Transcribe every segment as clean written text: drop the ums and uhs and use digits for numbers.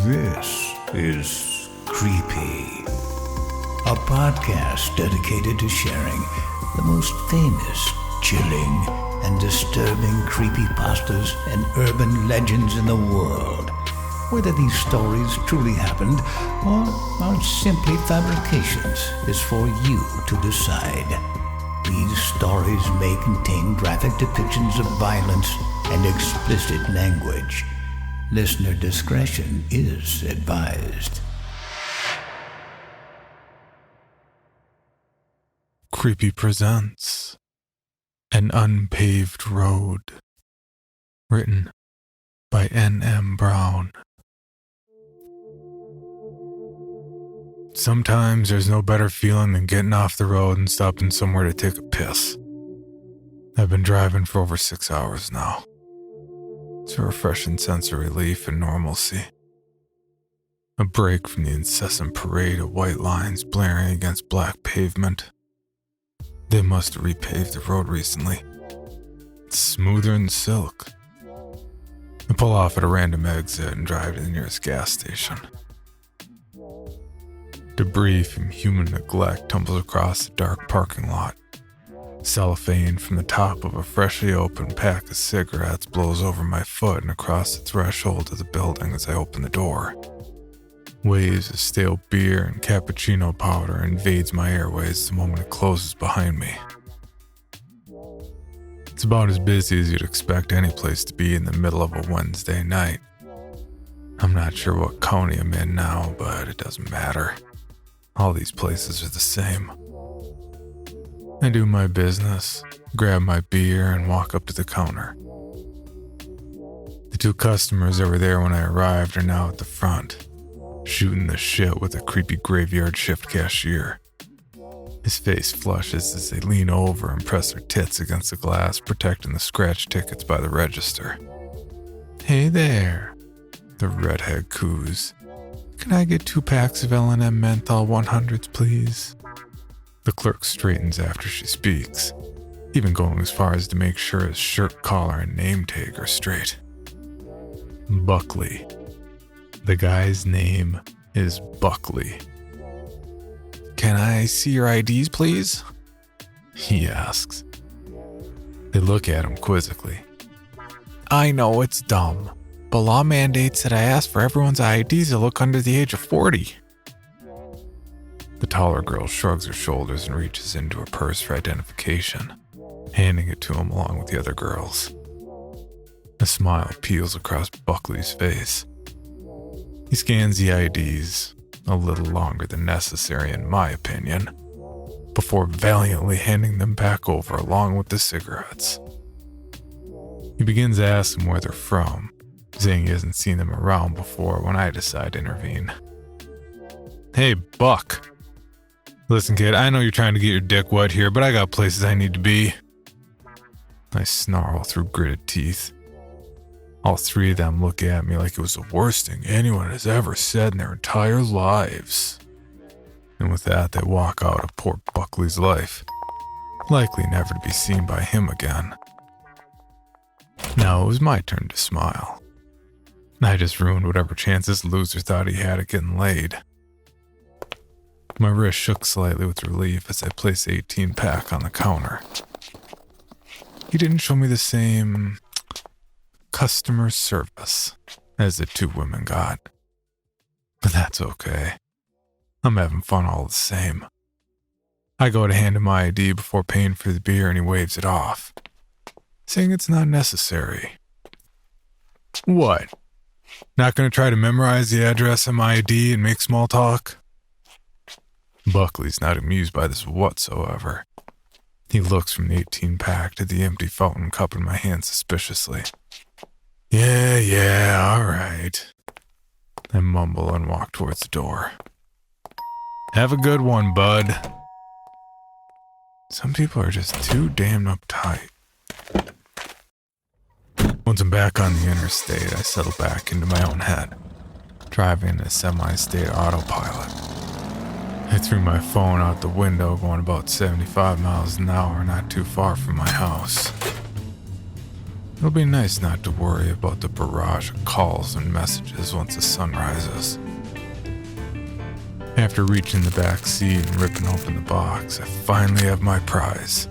This is Creepy, a podcast dedicated to sharing the most famous, chilling, and disturbing creepypastas and urban legends in the world. Whether these stories truly happened or are simply fabrications is for you to decide. These stories may contain graphic depictions of violence and explicit language. Listener discretion is advised. Creepy presents An Unpaved Road, written by N.M. Brown. Sometimes there's no better feeling than getting off the road and stopping somewhere to take a piss. I've been driving for over 6 hours now. It's a refreshing sense of relief and normalcy. A break from the incessant parade of white lines blaring against black pavement. They must have repaved the road recently. It's smoother than silk. I pull off at a random exit and drive to the nearest gas station. Debris from human neglect tumbles across the dark parking lot. Cellophane from the top of a freshly opened pack of cigarettes blows over my foot and across the threshold of the building as I open the door. Waves of stale beer and cappuccino powder invades my airways the moment it closes behind me. It's about as busy as you'd expect any place to be in the middle of a Wednesday night. I'm not sure what county I'm in now, but it doesn't matter. All these places are the same. I do my business, grab my beer, and walk up to the counter. The two customers that were there when I arrived are now at the front, shooting the shit with a creepy graveyard shift cashier. His face flushes as they lean over and press their tits against the glass, protecting the scratch tickets by the register. "Hey there," the redhead coos. "Can I get 2 packs of L&M Menthol 100s, please?" The clerk straightens after she speaks, even going as far as to make sure his shirt collar and name tag are straight. Buckley. The guy's name is Buckley. "Can I see your IDs, please?" he asks. They look at him quizzically. "I know it's dumb, but law mandates that I ask for everyone's IDs that look under the age of 40. The taller girl shrugs her shoulders and reaches into her purse for identification, handing it to him along with the other girls. A smile peels across Buckley's face. He scans the IDs, a little longer than necessary in my opinion, before valiantly handing them back over along with the cigarettes. He begins to ask them where they're from, saying he hasn't seen them around before when I decide to intervene. "Hey, Buck. Listen, kid, I know you're trying to get your dick wet here, but I got places I need to be." I snarl through gritted teeth. All 3 of them look at me like it was the worst thing anyone has ever said in their entire lives. And with that, they walk out of poor Buckley's life, likely never to be seen by him again. Now it was my turn to smile. I just ruined whatever chance this loser thought he had at getting laid. My wrist shook slightly with relief as I placed the 18-pack on the counter. He didn't show me the same customer service as the 2 women got. But that's okay. I'm having fun all the same. I go to hand him my ID before paying for the beer and he waves it off, saying it's not necessary. "What? Not going to try to memorize the address on my ID and make small talk?" Buckley's not amused by this whatsoever. He looks from the 18-pack to the empty fountain cup in my hand suspiciously. Yeah, all right. I mumble and walk towards the door. "Have a good one, bud." Some people are just too damn uptight. Once I'm back on the interstate, I settle back into my own head, driving a semi-state autopilot. I threw my phone out the window going about 75 miles an hour not too far from my house. It'll be nice not to worry about the barrage of calls and messages once the sun rises. After reaching the back seat and ripping open the box, I finally have my prize.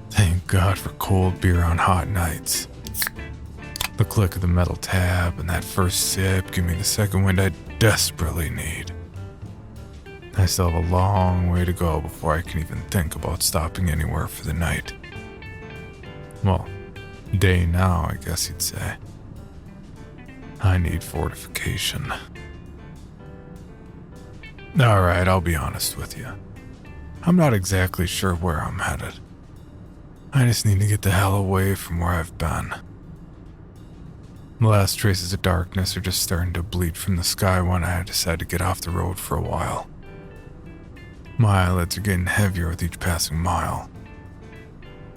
Thank God for cold beer on hot nights. The click of the metal tab and that first sip give me the second wind I desperately need. I still have a long way to go before I can even think about stopping anywhere for the night. Well, day now, I guess you'd say. I need fortification. Alright, I'll be honest with you. I'm not exactly sure where I'm headed. I just need to get the hell away from where I've been. The last traces of darkness are just starting to bleed from the sky when I decide to get off the road for a while. My eyelids are getting heavier with each passing mile.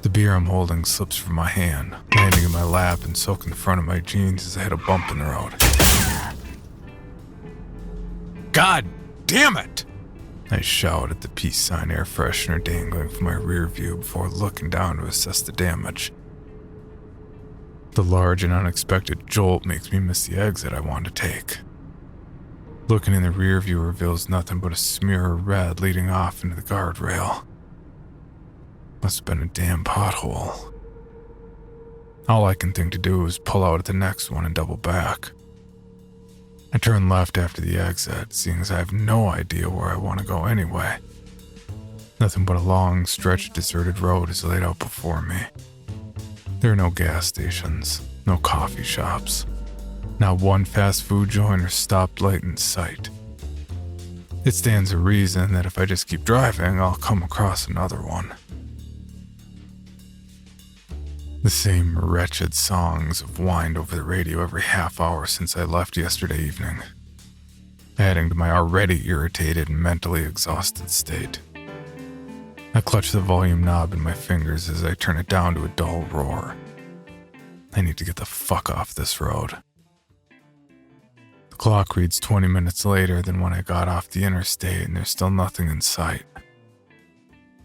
The beer I'm holding slips from my hand, landing in my lap and soaking the front of my jeans as I hit a bump in the road. God damn it! I shout at the peace sign air freshener dangling from my rear view before looking down to assess the damage. The large and unexpected jolt makes me miss the exit I want to take. Looking in the rear view reveals nothing but a smear of red leading off into the guardrail. Must have been a damn pothole. All I can think to do is pull out at the next one and double back. I turn left after the exit, seeing as I have no idea where I want to go anyway. Nothing but a long stretch of deserted road is laid out before me. There are no gas stations, no coffee shops, not one fast food joint or stoplight in sight. It stands to reason that if I just keep driving, I'll come across another one. The same wretched songs have whined over the radio every half hour since I left yesterday evening, adding to my already irritated and mentally exhausted state. I clutch the volume knob in my fingers as I turn it down to a dull roar. I need to get the fuck off this road. The clock reads 20 minutes later than when I got off the interstate, and there's still nothing in sight.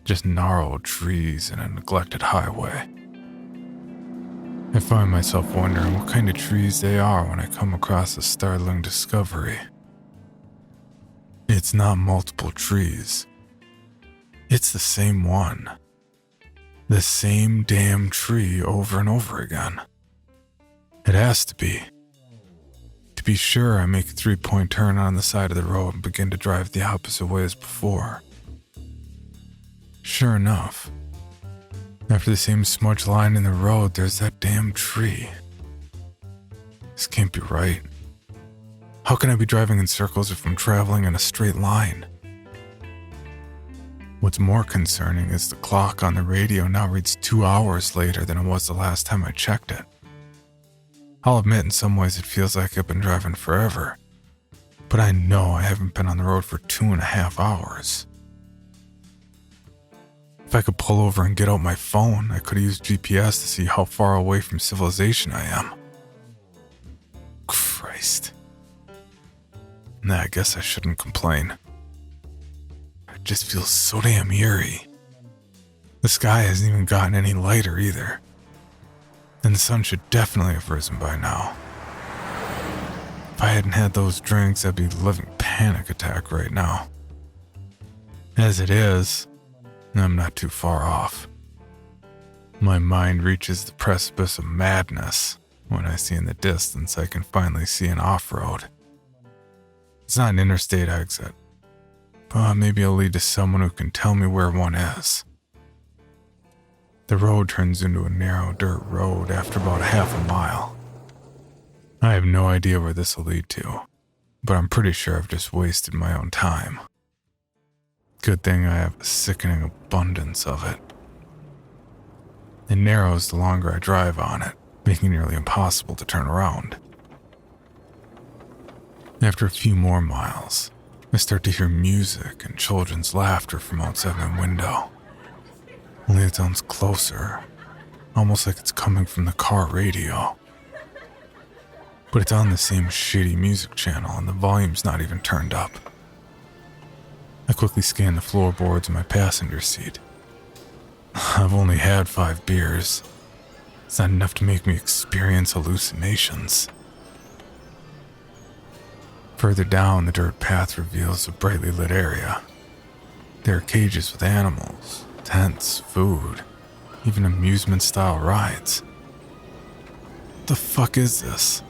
Just gnarled trees and a neglected highway. I find myself wondering what kind of trees they are when I come across a startling discovery. It's not multiple trees. It's the same one. The same damn tree over and over again. It has to be. To be sure, I make a 3-point turn on the side of the road and begin to drive the opposite way as before. Sure enough, after the same smudge line in the road, there's that damn tree. This can't be right. How can I be driving in circles if I'm traveling in a straight line? What's more concerning is the clock on the radio now reads 2 hours later than it was the last time I checked it. I'll admit in some ways it feels like I've been driving forever, but I know I haven't been on the road for 2.5 hours. If I could pull over and get out my phone, I could have used GPS to see how far away from civilization I am. Christ. Nah, I guess I shouldn't complain. It just feels so damn eerie. The sky hasn't even gotten any lighter either. And the sun should definitely have risen by now. If I hadn't had those drinks, I'd be living panic attack right now. As it is, I'm not too far off. My mind reaches the precipice of madness when I see in the distance I can finally see an off-road. It's not an interstate exit, but maybe it'll lead to someone who can tell me where one is. The road turns into a narrow dirt road after about half a mile. I have no idea where this will lead to, but I'm pretty sure I've just wasted my own time. Good thing I have a sickening abundance of it. It narrows the longer I drive on it, making it nearly impossible to turn around. After a few more miles, I start to hear music and children's laughter from outside my window. Only it sounds closer, almost like it's coming from the car radio. But it's on the same shitty music channel and the volume's not even turned up. I quickly scan the floorboards in my passenger seat. I've only had 5 beers. It's not enough to make me experience hallucinations. Further down, the dirt path reveals a brightly lit area. There are cages with animals, tents, food, even amusement-style rides. What the fuck is this?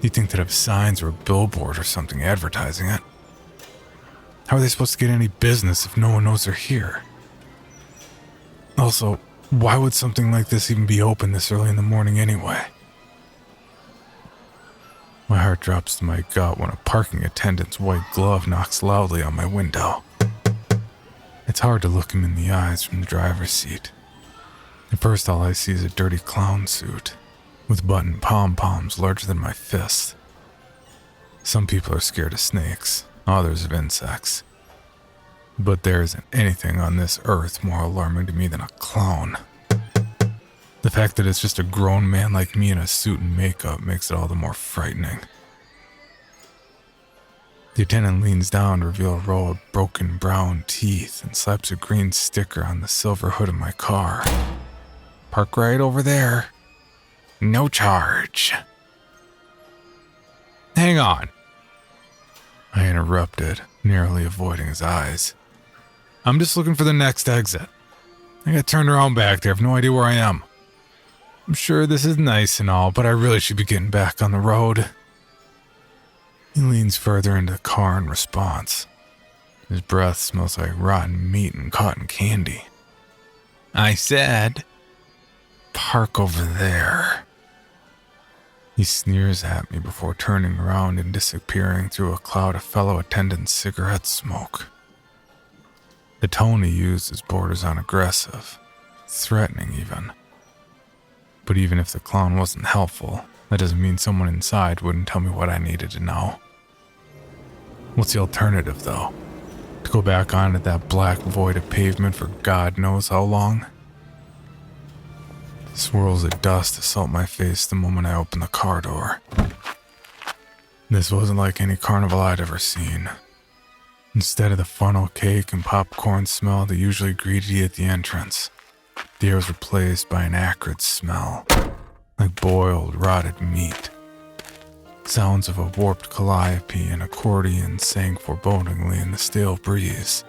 You'd think they'd have signs or a billboard or something advertising it. How are they supposed to get any business if no one knows they're here? Also, why would something like this even be open this early in the morning anyway? My heart drops to my gut when a parking attendant's white glove knocks loudly on my window. It's hard to look him in the eyes from the driver's seat. At first, all I see is a dirty clown suit, with button pom-poms larger than my fist. Some people are scared of snakes, others of insects. But there isn't anything on this earth more alarming to me than a clown. The fact that it's just a grown man like me in a suit and makeup makes it all the more frightening. The attendant leans down to reveal a row of broken brown teeth and slaps a green sticker on the silver hood of my car. Park right over there. No charge. Hang on. I interrupted, narrowly avoiding his eyes. I'm just looking for the next exit. I got turned around back there. I have no idea where I am. I'm sure this is nice and all, but I really should be getting back on the road. He leans further into the car in response. His breath smells like rotten meat and cotton candy. I said, park over there. He sneers at me before turning around and disappearing through a cloud of fellow attendants' cigarette smoke. The tone he uses borders on aggressive, threatening even. But even if the clown wasn't helpful, that doesn't mean someone inside wouldn't tell me what I needed to know. What's the alternative, though? To go back onto that black void of pavement for God knows how long? Swirls of dust assault my face the moment I open the car door. This wasn't like any carnival I'd ever seen. Instead of the funnel cake and popcorn smell that usually greeted you at the entrance, the air was replaced by an acrid smell, like boiled, rotted meat. Sounds of a warped calliope and accordion sang forebodingly in the stale breeze.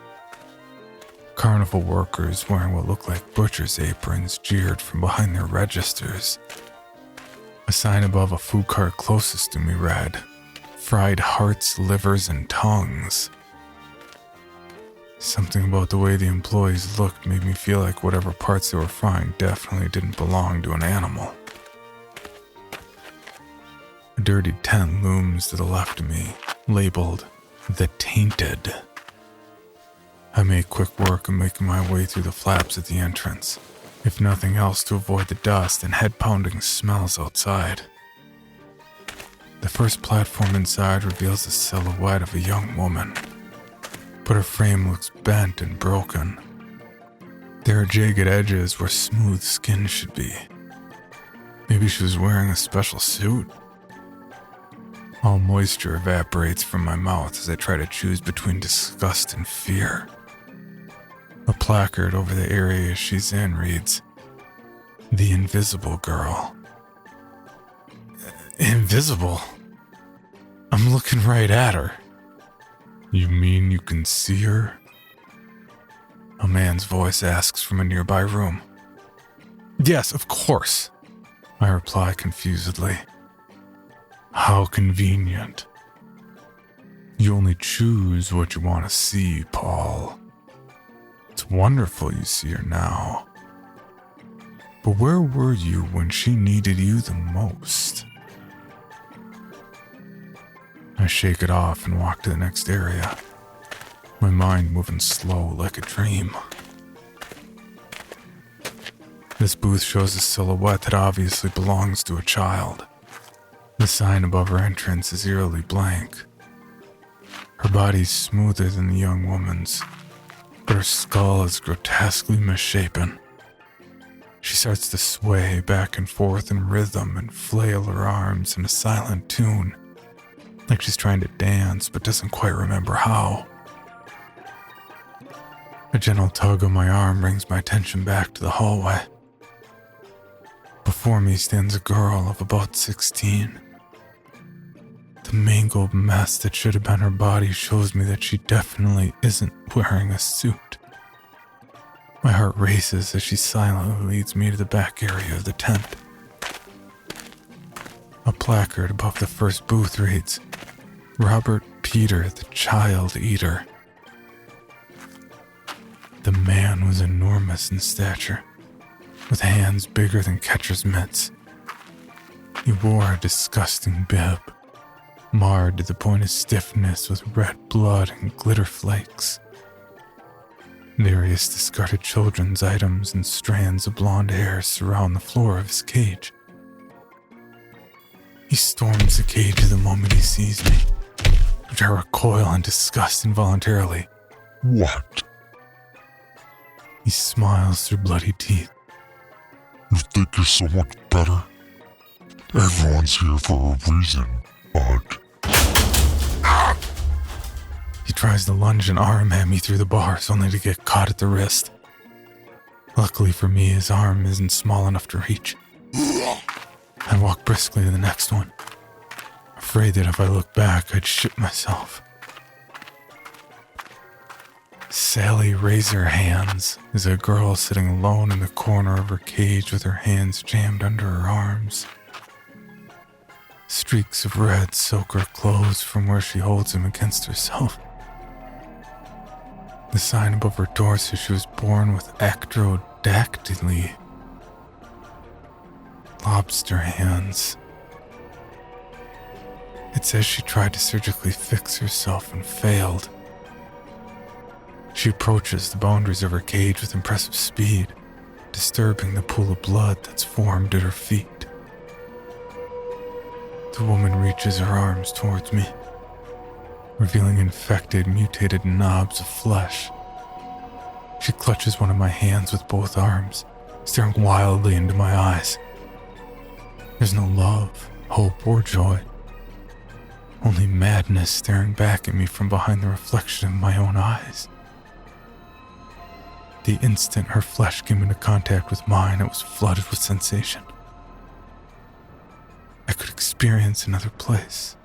Carnival workers wearing what looked like butcher's aprons jeered from behind their registers. A sign above a food cart closest to me read, "Fried hearts, livers, and tongues." Something about the way the employees looked made me feel like whatever parts they were frying definitely didn't belong to an animal. A dirty tent looms to the left of me, labeled The Tainted. I make quick work of making my way through the flaps at the entrance, if nothing else to avoid the dust and head-pounding smells outside. The first platform inside reveals the silhouette of a young woman, but her frame looks bent and broken. There are jagged edges where smooth skin should be. Maybe she was wearing a special suit? All moisture evaporates from my mouth as I try to choose between disgust and fear. A placard over the area she's in reads, "The Invisible Girl." Invisible? I'm looking right at her. You mean you can see her? A man's voice asks from a nearby room. Yes, of course, I reply confusedly. How convenient. You only choose what you want to see, Paul. It's wonderful you see her now. But where were you when she needed you the most? I shake it off and walk to the next area, my mind moving slow like a dream. This booth shows a silhouette that obviously belongs to a child. The sign above her entrance is eerily blank. Her body's smoother than the young woman's, but her skull is grotesquely misshapen. She starts to sway back and forth in rhythm and flail her arms in a silent tune, like she's trying to dance but doesn't quite remember how. A gentle tug on my arm brings my attention back to the hallway. Before me stands a girl of about 16. The mangled mess that should have been her body shows me that she definitely isn't wearing a suit. My heart races as she silently leads me to the back area of the tent. A placard above the first booth reads, "Robert Peter, the Child Eater." The man was enormous in stature, with hands bigger than catcher's mitts. He wore a disgusting bib, marred to the point of stiffness with red blood and glitter flakes. Various discarded children's items and strands of blonde hair surround the floor of his cage. He storms the cage the moment he sees me, but I recoil in disgust involuntarily. What? He smiles through bloody teeth. You think you're so much better? Everyone's here for a reason, but... He tries to lunge an arm at me through the bars, only to get caught at the wrist. Luckily for me, his arm isn't small enough to reach. I walk briskly to the next one, afraid that if I look back, I'd shit myself. Sally Razorhands is a girl sitting alone in the corner of her cage with her hands jammed under her arms. Streaks of red soak her clothes from where she holds them against herself. The sign above her door says she was born with actrodactyly, lobster hands. It says she tried to surgically fix herself and failed. She approaches the boundaries of her cage with impressive speed, disturbing the pool of blood that's formed at her feet. The woman reaches her arms towards me, revealing infected, mutated knobs of flesh. She clutches one of my hands with both arms, staring wildly into my eyes. There's no love, hope, or joy. Only madness staring back at me from behind the reflection of my own eyes. The instant her flesh came into contact with mine, it was flooded with sensation. I could experience another place.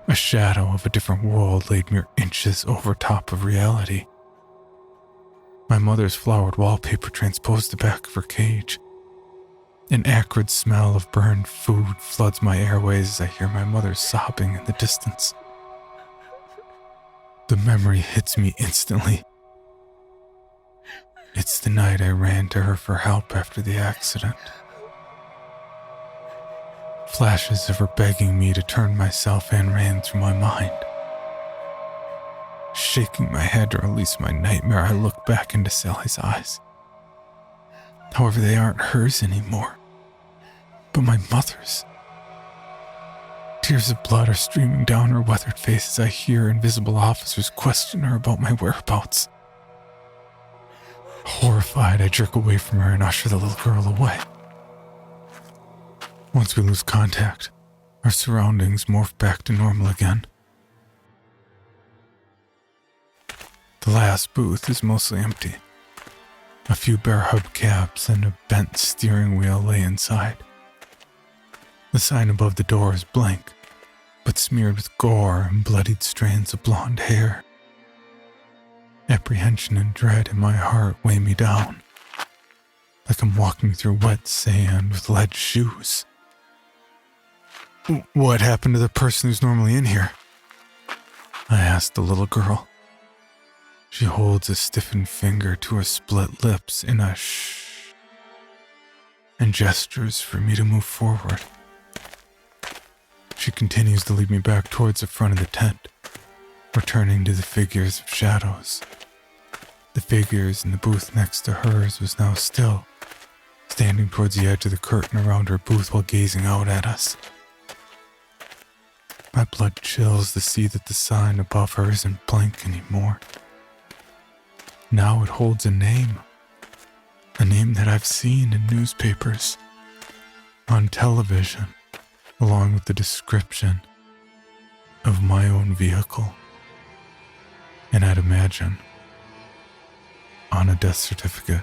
A shadow of a different world laid mere inches over top of reality. My mother's flowered wallpaper transposed the back of her cage. An acrid smell of burned food floods my airways as I hear my mother sobbing in the distance. The memory hits me instantly. It's the night I ran to her for help after the accident. Flashes of her begging me to turn myself in ran through my mind. Shaking my head to release my nightmare, I look back into Sally's eyes. However, they aren't hers anymore, but my mother's. Tears of blood are streaming down her weathered face as I hear invisible officers question her about my whereabouts. Horrified, I jerk away from her and usher the little girl away. Once we lose contact, our surroundings morph back to normal again. The last booth is mostly empty. A few bare hubcaps and a bent steering wheel lay inside. The sign above the door is blank, but smeared with gore and bloodied strands of blonde hair. Apprehension and dread in my heart weigh me down, like I'm walking through wet sand with lead shoes. What happened to the person who's normally in here? I asked the little girl. She holds a stiffened finger to her split lips in a shh, and gestures for me to move forward. She continues to lead me back towards the front of the tent, returning to the figures of shadows. The figures in the booth next to hers was now still, standing towards the edge of the curtain around her booth while gazing out at us. My blood chills to see that the sign above her isn't blank anymore. Now it holds a name that I've seen in newspapers, on television, along with the description of my own vehicle, and I'd imagine on a death certificate.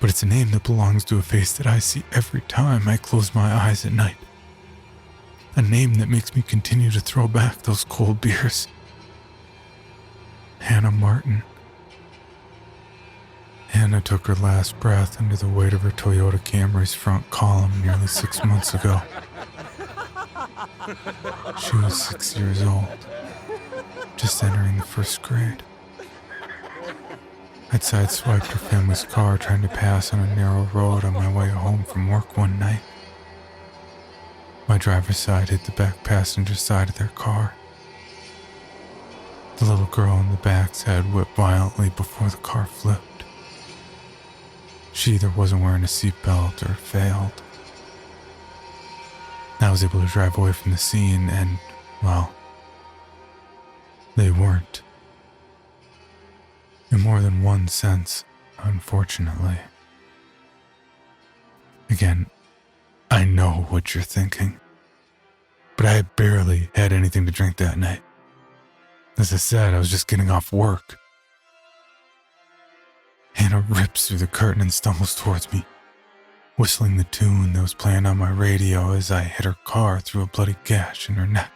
but it's a name that belongs to a face that I see every time I close my eyes at night. A name that makes me continue to throw back those cold beers. Hannah Martin. Hannah took her last breath under the weight of her Toyota Camry's front column nearly 6 months ago. She was 6 years old, just entering the first grade. I'd sideswiped her family's car trying to pass on a narrow road on my way home from work one night. My driver's side hit the back passenger side of their car. The little girl in the back's head whipped violently before the car flipped. She either wasn't wearing a seatbelt or failed. I was able to drive away from the scene and, well, they weren't. In more than one sense, unfortunately. Again, I know what you're thinking, but I barely had anything to drink that night. As I said, I was just getting off work. Hannah rips through the curtain and stumbles towards me, whistling the tune that was playing on my radio as I hit her car through a bloody gash in her neck.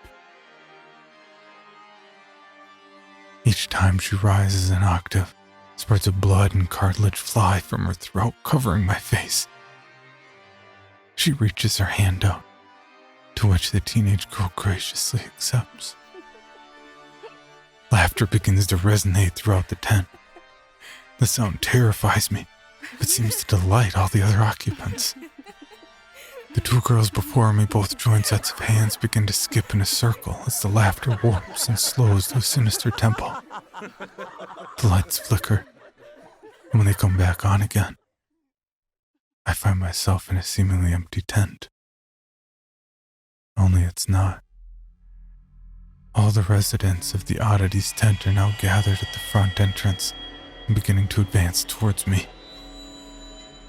Each time she rises an octave, spurts of blood and cartilage fly from her throat, covering my face. She reaches her hand out, to which the teenage girl graciously accepts. Laughter begins to resonate throughout the tent. The sound terrifies me, but seems to delight all the other occupants. The two girls before me, both joined sets of hands, begin to skip in a circle as the laughter warps and slows to a sinister tempo. The lights flicker, and when they come back on again, I find myself in a seemingly empty tent. Only it's not. All the residents of the Oddities tent are now gathered at the front entrance and beginning to advance towards me.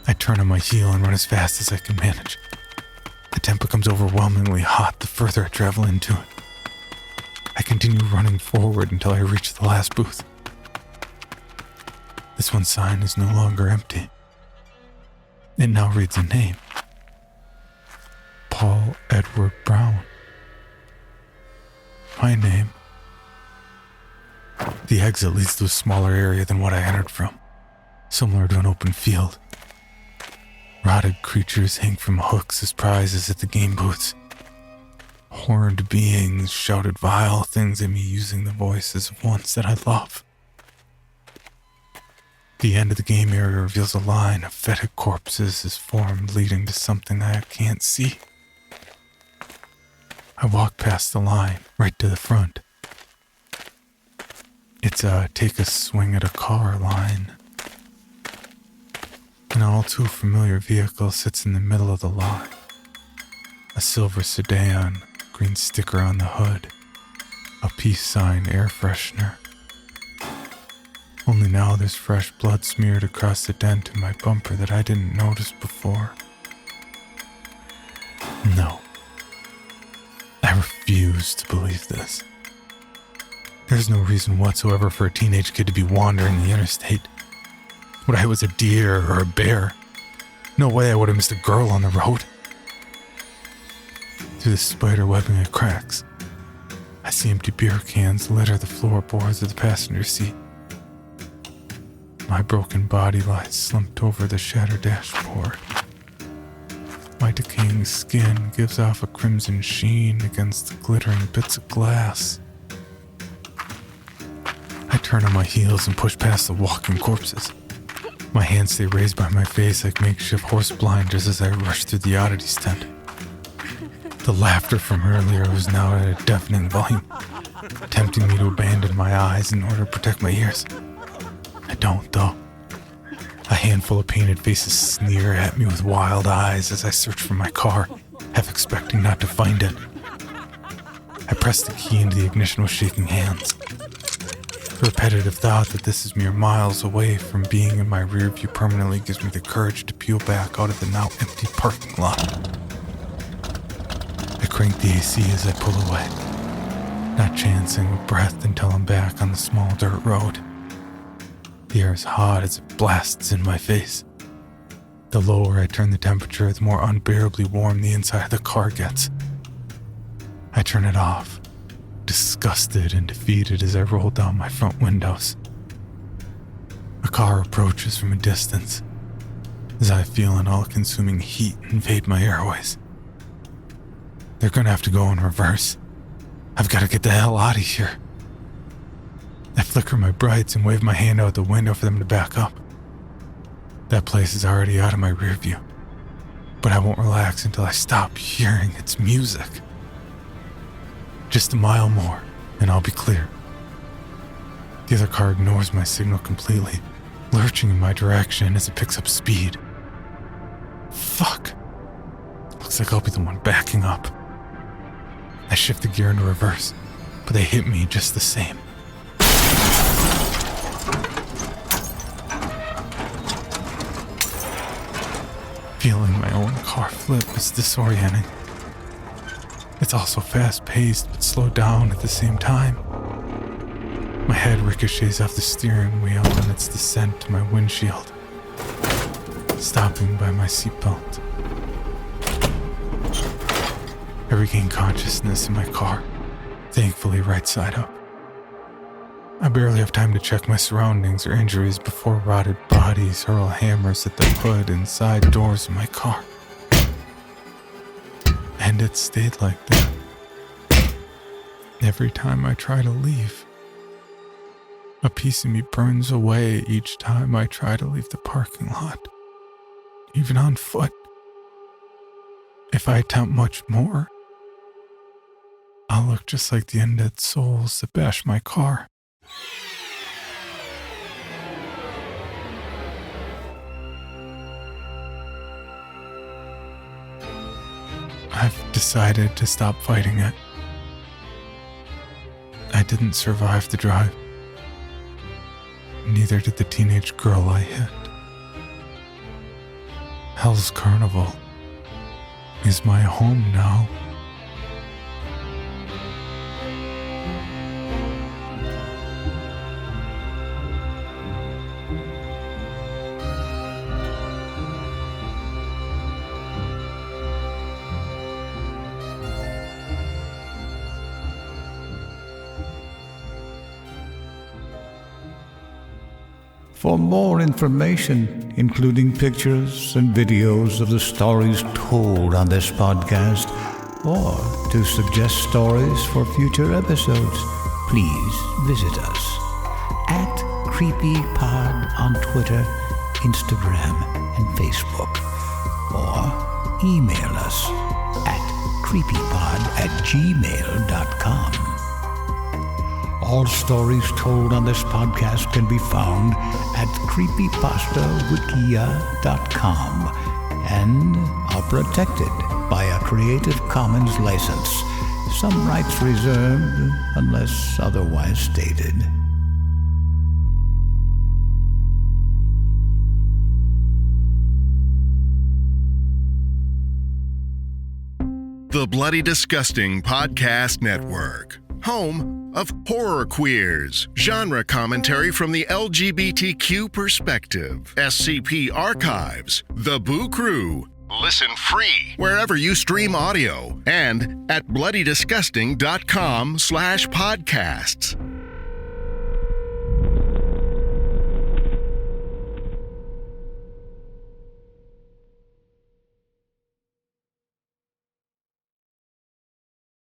I turn on my heel and run as fast as I can manage. The tent becomes overwhelmingly hot the further I travel into it. I continue running forward until I reach the last booth. This one sign is no longer empty. It now reads a name. Paul Edward Brown. My name. The exit leads to a smaller area than what I entered from, similar to an open field. Rotted creatures hang from hooks as prizes at the game booths. Horned beings shouted vile things at me using the voices of ones that I love. The end of the game area reveals a line of fetid corpses is formed, leading to something I can't see. I walk past the line, right to the front. It's a take a swing at a car line. An all too familiar vehicle sits in the middle of the lot. A silver sedan, green sticker on the hood, a peace sign, air freshener. Only now there's fresh blood smeared across the dent in my bumper that I didn't notice before. No. I refuse to believe this. There's no reason whatsoever for a teenage kid to be wandering the interstate. Would I was a deer or a bear? No way I would have missed a girl on the road. Through the spider webbing of cracks, I see empty beer cans litter the floorboards of the passenger seat. My broken body lies slumped over the shattered dashboard. My decaying skin gives off a crimson sheen against the glittering bits of glass. I turn on my heels and push past the walking corpses. My hands stay raised by my face like makeshift horse blinders as I rush through the Oddities tent. The laughter from earlier was now at a deafening volume, tempting me to abandon my eyes in order to protect my ears. I don't, though. A handful of painted faces sneer at me with wild eyes as I search for my car, half expecting not to find it. I press the key into the ignition with shaking hands. The repetitive thought that this is mere miles away from being in my rear view permanently gives me the courage to peel back out of the now empty parking lot. I crank the AC as I pull away, not chancing a breath until I'm back on the small dirt road. The air is hot as it blasts in my face. The lower I turn the temperature, the more unbearably warm the inside of the car gets. I turn it off, disgusted and defeated as I roll down my front windows. A car approaches from a distance as I feel an all-consuming heat invade my airways. They're gonna have to go in reverse. I've gotta get the hell out of here. I flicker my brights and wave my hand out the window for them to back up. That place is already out of my rear view, but I won't relax until I stop hearing its music. Just a mile more, and I'll be clear. The other car ignores my signal completely, lurching in my direction as it picks up speed. Fuck. Looks like I'll be the one backing up. I shift the gear into reverse, but they hit me just the same. Feeling my own car flip is disorienting. It's also fast-paced but slowed down at the same time. My head ricochets off the steering wheel in its descent to my windshield, stopping by my seatbelt. I regain consciousness in my car, thankfully right side up. I barely have time to check my surroundings or injuries before rotted bodies hurl hammers at the hood and side doors of my car. And it stayed like that. Every time I try to leave, a piece of me burns away each time I try to leave the parking lot, even on foot. If I attempt much more, I'll look just like the undead souls that bash my car. I've decided to stop fighting it. I didn't survive the drive. Neither did the teenage girl I hit. Hell's Carnival is my home now. For more information, including pictures and videos of the stories told on this podcast, or to suggest stories for future episodes, please visit us at CreepyPod on Twitter, Instagram, and Facebook, or email us at creepypod@gmail.com. All stories told on this podcast can be found at creepypastawikia.com and are protected by a Creative Commons license. Some rights reserved unless otherwise stated. The Bloody Disgusting Podcast Network, home of horror queers, genre commentary from the LGBTQ perspective, SCP archives, The Boo Crew. Listen free wherever you stream audio and at bloodydisgusting.com/podcasts.